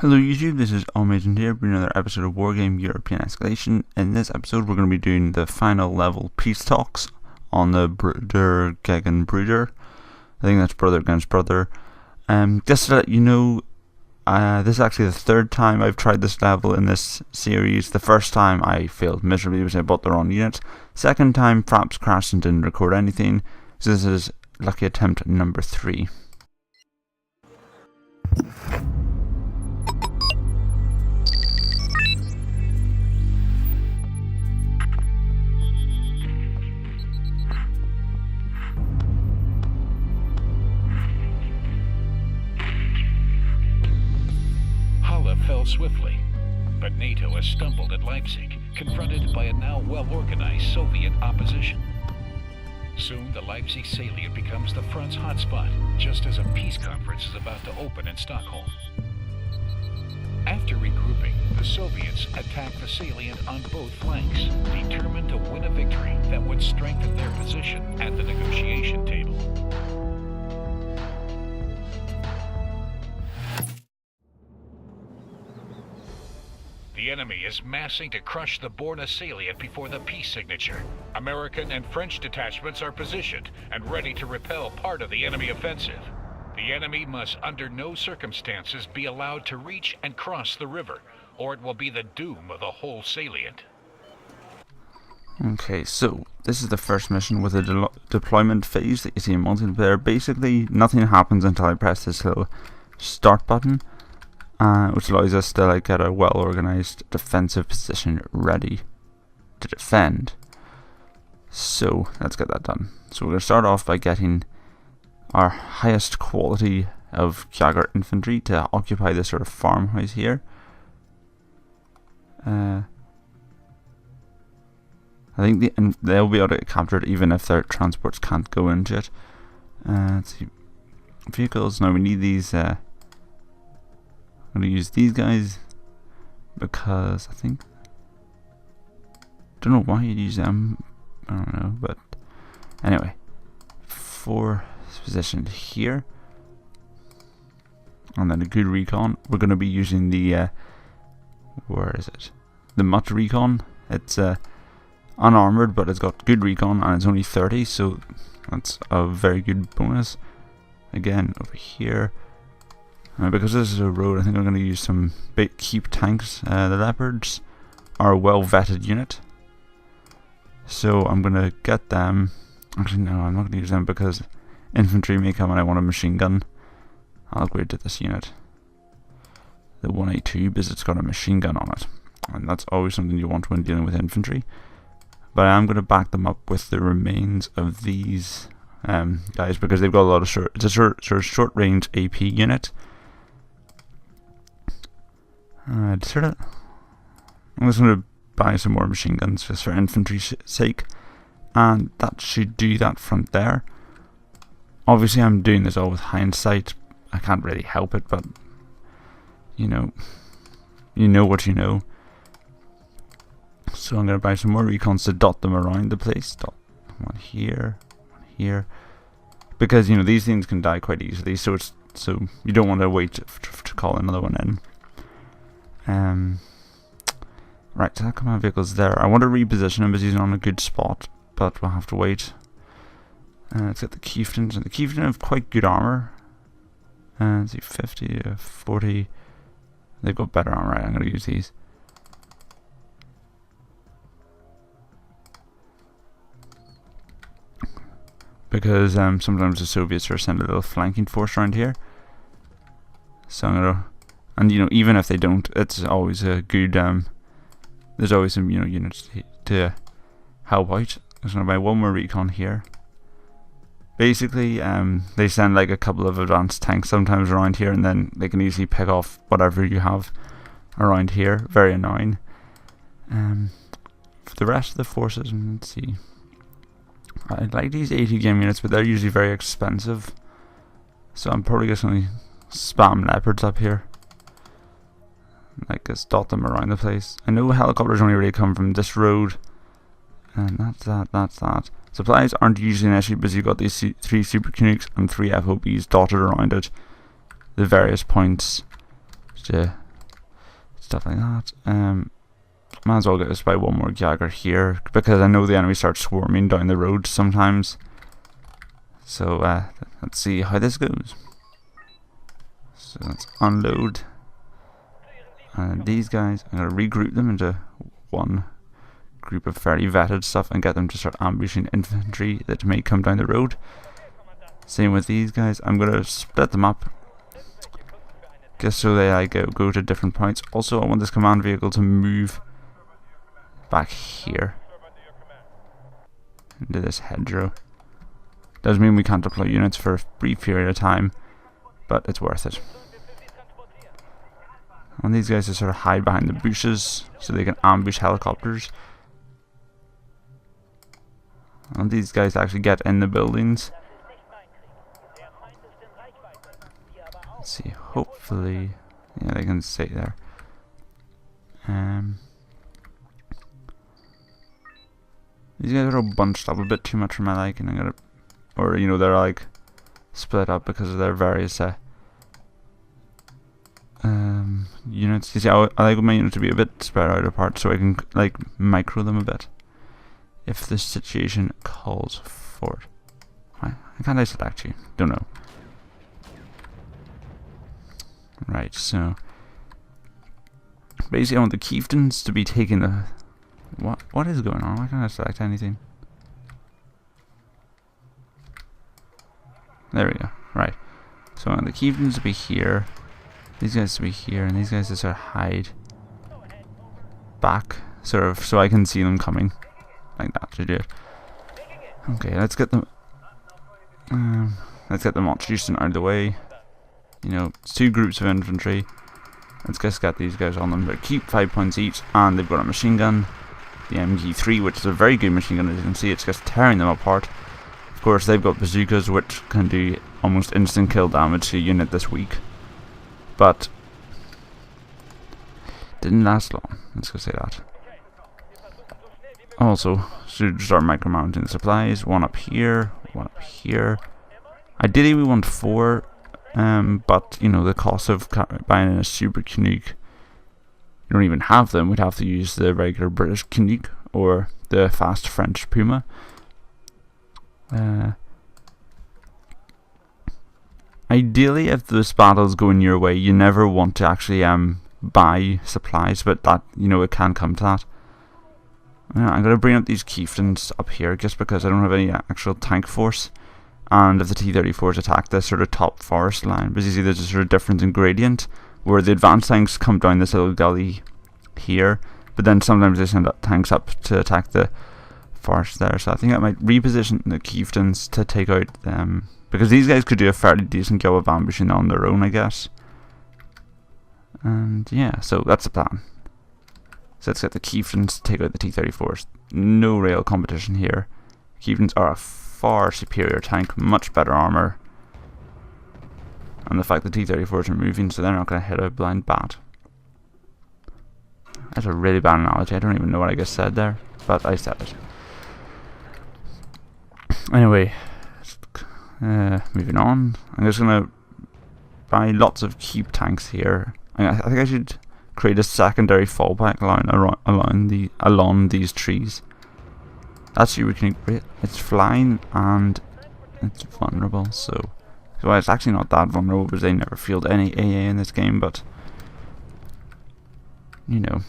Hello YouTube, this is Amazing here with another episode of Wargame European Escalation. In this episode we're going to be doing the final level peace talks on the Bruder gegen Bruder. I think that's brother against brother. Just to let you know, this is actually the third time I've tried this level in this series. The first time I failed miserably because I bought the wrong units. Second time Fraps crashed and didn't record anything. So this is lucky attempt number 3. Fell swiftly, but NATO has stumbled at Leipzig, confronted by a now well-organized Soviet opposition. Soon the Leipzig salient becomes the front's hotspot, just as a peace conference is about to open in Stockholm. After regrouping, the Soviets attack the salient on both flanks, determined to win a victory that would strengthen their position at the negotiation table. The enemy is massing to crush the Borna salient before the peace signature. American and French detachments are positioned and ready to repel part of the enemy offensive. The enemy must under no circumstances be allowed to reach and cross the river, or it will be the doom of the whole salient. Okay, so this is the first mission with a deployment phase that you see in multiplayer. Basically, nothing happens until I press this little start button. Which allows us to get a well-organized defensive position ready to defend. So let's get that done. So we're going to start off by getting our highest quality of Jager infantry to occupy this sort of farmhouse here. I think they'll be able to get captured even if their transports can't go into it. Let's see. Vehicles. Now we need these. I'm going to use these guys because I don't know why you'd use them, I don't know, but anyway, for positioned here, and then a good recon. We're going to be using the where is it? The Mutt recon. It's unarmored, but it's got good recon and it's only 30, so that's a very good bonus. Again, over here. Because this is a road, I think I'm going to use some big keep tanks. The Leopards are a well-vetted unit, so I'm going to get them. Actually, no, I'm not going to use them because infantry may come and I want a machine gun. I'll upgrade to this unit, the 1A2, because it's got a machine gun on it, and that's always something you want when dealing with infantry. But I am going to back them up with the remains of these guys because they've got a lot of it's a short-range AP unit. I'm just going to buy some more machine guns just for infantry's sake, and that should do that front there. Obviously I'm doing this all with hindsight, I can't really help it, but you know what you know. So I'm going to buy some more recons to dot them around the place. Dot one here, because these things can die quite easily, so you don't want to wait to call another one in. Right, so that command vehicle's there. I want to reposition him because he's on a good spot, but we'll have to wait. Let's get the Chieftains, and the Chieftains have quite good armor. Let's see, 50 to 40. They've got better armor. Right, I'm going to use these. Because sometimes the Soviets are sending a little flanking force around here. So I'm going to. And even if they don't, it's always a good. There's always some units to help out. I'm just gonna buy one more recon here. Basically, they send a couple of advanced tanks sometimes around here, and then they can easily pick off whatever you have around here. Very annoying. For the rest of the forces, let's see. I like these 80 game units, but they're usually very expensive. So I'm probably just gonna spam Leopards up here. Just dot them around the place. I know helicopters only really come from this road, and that's that. Supplies aren't usually an issue because you've got these 3 Super Canucks and 3 FOBs dotted around it, the various points to stuff like that. Might as well get us by one more Jagger here, because I know the enemy starts swarming down the road sometimes. So let's see how this goes. So let's unload. And these guys, I'm going to regroup them into one group of fairly vetted stuff and get them to start ambushing infantry that may come down the road. Same with these guys. I'm going to split them up just so they go to different points. Also, I want this command vehicle to move back here into this hedgerow. Doesn't mean we can't deploy units for a brief period of time, but it's worth it. I want these guys to sort of hide behind the bushes so they can ambush helicopters. I want these guys to actually get in the buildings. Let's see, hopefully, yeah, they can stay there. These guys are all bunched up a bit too much for my liking. I'm gonna, or you know, they're like split up because of their various units. You see, I like my units to be a bit spread out apart so I can like micro them a bit if the situation calls for it. Why can't I select you? Don't know. Right, so basically I want the chieftains to be taking the... What is going on? Why can't I select anything? There we go. Right. So I want the chieftains to be here, these guys to be here, and these guys to sort of hide back, sort of, so I can see them coming. Like that to do it. Okay, let's get them... let's get the Monster out of the way. You know, it's two groups of infantry. Let's just get these guys on them. They keep 5 points each, and they've got a machine gun, the MG3, which is a very good machine gun. As you can see, it's just tearing them apart. Of course, they've got bazookas, which can do almost instant kill damage to a unit this week, but didn't last long. Let's go say that. Also, should start micromounting the supplies. One up here, one up here. Ideally, we want 4. But you know, the cost of buying a super Canuck, you don't even have them. We'd have to use the regular British Canuck or the fast French Puma. Ideally, if this battle's going your way, you never want to actually buy supplies, but that, you know, it can come to that. I'm going to bring up these chieftains up here just because I don't have any actual tank force. And if the T-34s attack this sort of top forest line, because you see there's a sort of difference in gradient, where the advanced tanks come down this little gully here, but then sometimes they send tanks up to attack the forest there. So I think I might reposition the chieftains to take out them, because these guys could do a fairly decent job of ambushing on their own, I guess. And yeah, so that's the plan. So let's get the chieftains to take out the T-34s. No real competition here. Chieftains are a far superior tank, much better armor, and the fact that T-34s are moving, so they're not going to hit a blind bat. That's a really bad analogy. I don't even know what I just said there, but I said it. Anyway, moving on. I'm just going to buy lots of cheap tanks here. I think I should create a secondary fallback line along these trees. That's super great. It's flying and it's vulnerable, so well, it's actually not that vulnerable because they never field any AA in this game, but you know.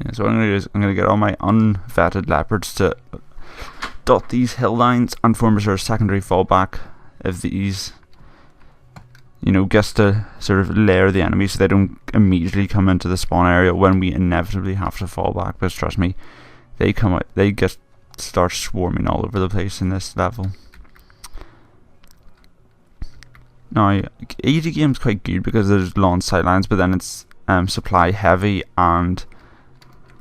Yeah, so what I'm going to do is I'm going to get all my unvetted leopards to dot these hill lines and form a sort of secondary fallback of these, you know, just to sort of layer the enemy so they don't immediately come into the spawn area when we inevitably have to fall back. Because trust me, they come out, they just start swarming all over the place in this level. Now, easy game's quite good because there's long sightlines, but then it's supply heavy, and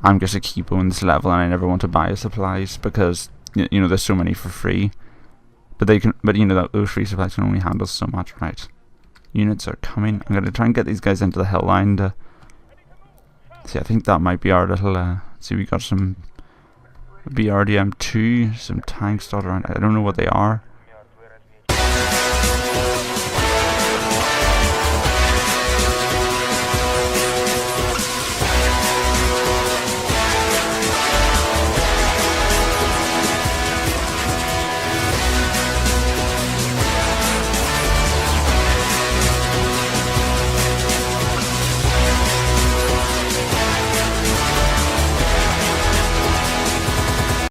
I'm just a keepo in this level, and I never want to buy supplies because you know there's so many for free. But you know those free supplies can only handle so much, right? Units are coming. I'm going to try and get these guys into the hill line to see. I think that might be our little see, we got some BRDM2, some tanks dotted around. I don't know what they are.